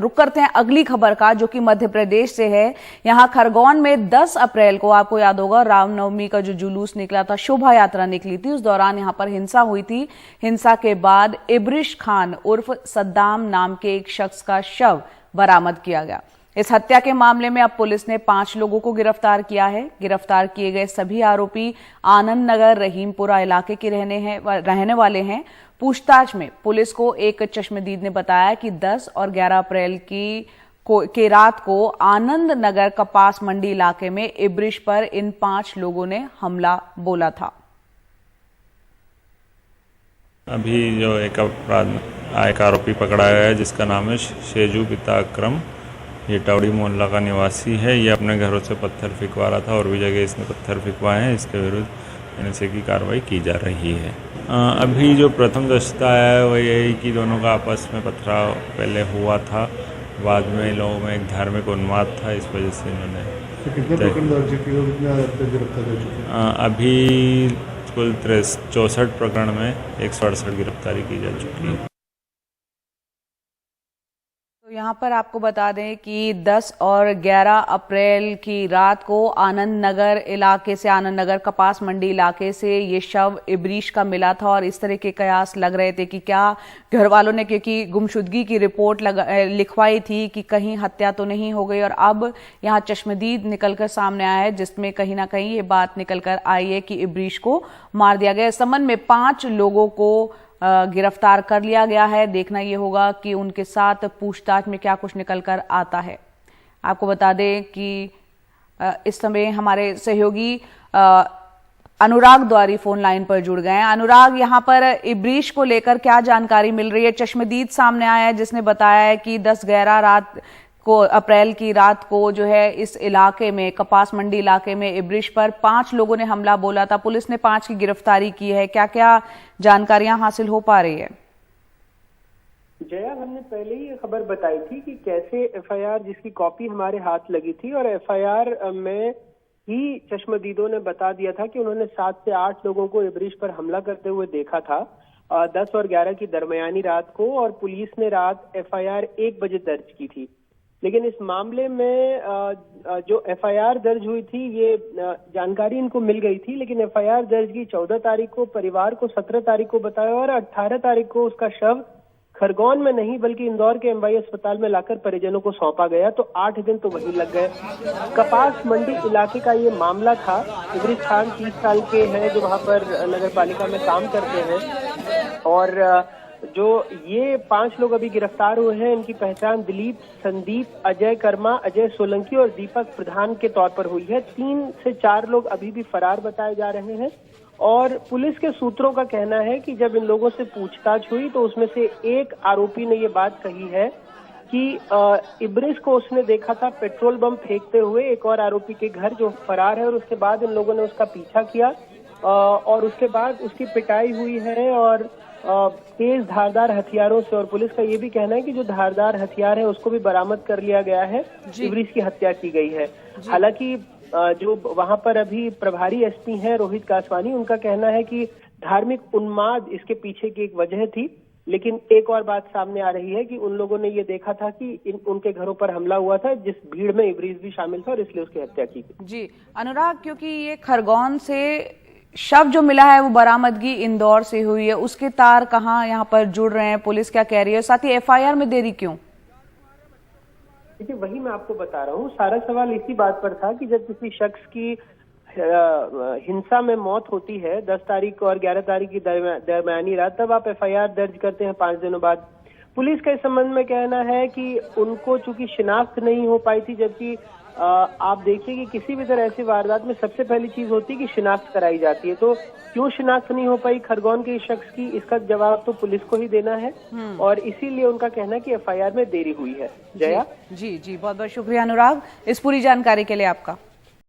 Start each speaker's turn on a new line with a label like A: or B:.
A: रुक करते हैं अगली खबर का, जो कि मध्य प्रदेश से है। यहाँ खरगोन में 10 अप्रैल को, आपको याद होगा, रामनवमी का जो जुलूस निकला था, शोभा यात्रा निकली थी, उस दौरान यहाँ पर हिंसा हुई थी। हिंसा के बाद इब्रिश खान उर्फ सद्दाम नाम के एक शख्स का शव बरामद किया गया। इस हत्या के मामले में अब पुलिस ने 5 लोगों को गिरफ्तार किया है। गिरफ्तार किए गए सभी आरोपी आनंद नगर रहीमपुरा इलाके के रहने वाले हैं। पूछताछ में पुलिस को एक चश्मदीद ने बताया कि 10 और 11 अप्रैल की रात को आनंद नगर कपास मंडी इलाके में इब्रिश पर इन 5 लोगों ने हमला बोला था।
B: अभी जो एक आरोपी पकड़ा गया है, जिसका नाम है शेजू पिता अक्रम। ये टावड़ी मोहल्ला का निवासी है। ये अपने घरों से पत्थर फेंकवा रहा था और भी जगह इसने पत्थर फेंकवाए हैं। इसके विरुद्ध एनएसए की कार्रवाई की जा रही है। अभी जो प्रथम दृष्टया है वो यही कि दोनों का आपस में पथराव पहले हुआ था, बाद में लोगों में एक धार्मिक उन्माद था, इस वजह से इन्होंने अभी कुल 64 प्रकरण में 168 गिरफ्तारी की जा चुकी है।
A: यहाँ पर आपको बता दें कि 10 और 11 अप्रैल की रात को आनंद नगर इलाके से, आनंद नगर कपास मंडी इलाके से ये शव इब्रिश का मिला था और इस तरह के कयास लग रहे थे कि क्या घर वालों ने, क्योंकि गुमशुदगी की रिपोर्ट लिखवाई थी कि कहीं हत्या तो नहीं हो गई, और अब यहाँ चश्मदीद निकलकर सामने आया है जिसमें कहीं ना कहीं ये बात निकलकर आई है कि इब्रिश को मार दिया गया। इस संबंध में 5 लोगों को गिरफ्तार कर लिया गया है। देखना यह होगा कि उनके साथ पूछताछ में क्या कुछ निकल कर आता है। आपको बता दें कि इस समय हमारे सहयोगी अनुराग द्वारी फोन लाइन पर जुड़ गए हैं। अनुराग, यहाँ पर इब्रिश को लेकर क्या जानकारी मिल रही है? चश्मदीद सामने आया है जिसने बताया है कि 10-11 अप्रैल की रात को जो है इस इलाके में, कपास मंडी इलाके में इब्रिश पर 5 लोगों ने हमला बोला था। पुलिस ने 5 की गिरफ्तारी की है। क्या क्या जानकारियां हासिल हो पा रही है?
C: जया, हमने पहले ही खबर बताई थी कि कैसे एफआईआर, जिसकी कॉपी हमारे हाथ लगी थी, और एफआईआर में ही चश्मदीदों ने बता दिया था कि उन्होंने 7 से 8 लोगों को इब्रिश पर हमला करते हुए देखा था 10 और 11 की दरमियानी रात को, और पुलिस ने रात एफआईआर 1 बजे दर्ज की थी। लेकिन इस मामले में जो एफआईआर दर्ज हुई थी, ये जानकारी इनको मिल गई थी, लेकिन एफआईआर दर्ज की 14 तारीख को, परिवार को 17 तारीख को बताया, और 18 तारीख को उसका शव खरगोन में नहीं बल्कि इंदौर के एमवाई अस्पताल में लाकर परिजनों को सौंपा गया। तो 8 दिन तो वहीं लग गए। कपास मंडी इलाके का ये मामला था। इब्रिश खान 30 साल के हैं, जो वहां पर नगर पालिका में काम करते हैं, और जो ये 5 लोग अभी गिरफ्तार हुए हैं, इनकी पहचान दिलीप, संदीप, अजय कर्मा, अजय सोलंकी और दीपक प्रधान के तौर पर हुई है। 3 से 4 लोग अभी भी फरार बताए जा रहे हैं, और पुलिस के सूत्रों का कहना है कि जब इन लोगों से पूछताछ हुई तो उसमें से एक आरोपी ने ये बात कही है कि इब्रिश को उसने देखा था पेट्रोल बम फेंकते हुए एक और आरोपी के घर, जो फरार है, और उसके बाद इन लोगों ने उसका पीछा किया, और उसके बाद उसकी पिटाई हुई है, और तेज धारदार हथियारों से, और पुलिस का ये भी कहना है कि जो धारदार हथियार है उसको भी बरामद कर लिया गया है। इब्रिश की हत्या की गई है। हालांकि जो वहां पर अभी प्रभारी एसपी हैं रोहित कासवानी, उनका कहना है कि धार्मिक उन्माद इसके पीछे की एक वजह थी। लेकिन एक और बात सामने आ रही है कि उन लोगों ने ये देखा था कि उनके घरों पर हमला हुआ था, जिस भीड़ में इब्रिश भी शामिल था, और इसलिए उसकी हत्या की गई।
A: जी अनुराग, क्योंकि ये खरगोन से शव जो मिला है वो बरामदगी इंदौर से हुई है, उसके तार कहाँ यहाँ पर जुड़ रहे हैं? पुलिस क्या कह रही है? साथ ही एफआईआर में देरी क्यों?
C: देखिए, वही मैं आपको बता रहा हूँ। सारा सवाल इसी बात पर था कि जब किसी शख्स की हिंसा में मौत होती है 10 तारीख और 11 तारीख की दरमियानी रात, तब आप एफआईआर दर्ज करते हैं 5 दिनों बाद। पुलिस का इस संबंध में कहना है कि उनको चूंकि शिनाख्त नहीं हो पाई थी, जबकि आप देखिए कि किसी भी तरह ऐसी वारदात में सबसे पहली चीज होती है कि शिनाख्त कराई जाती है। तो क्यों शिनाख्त नहीं हो पाई खरगोन के इस शख्स की, इसका जवाब तो पुलिस को ही देना है, और इसीलिए उनका कहना है कि एफआईआर में देरी हुई है। जया
A: जी, बहुत बहुत शुक्रिया अनुराग इस पूरी जानकारी के लिए आपका।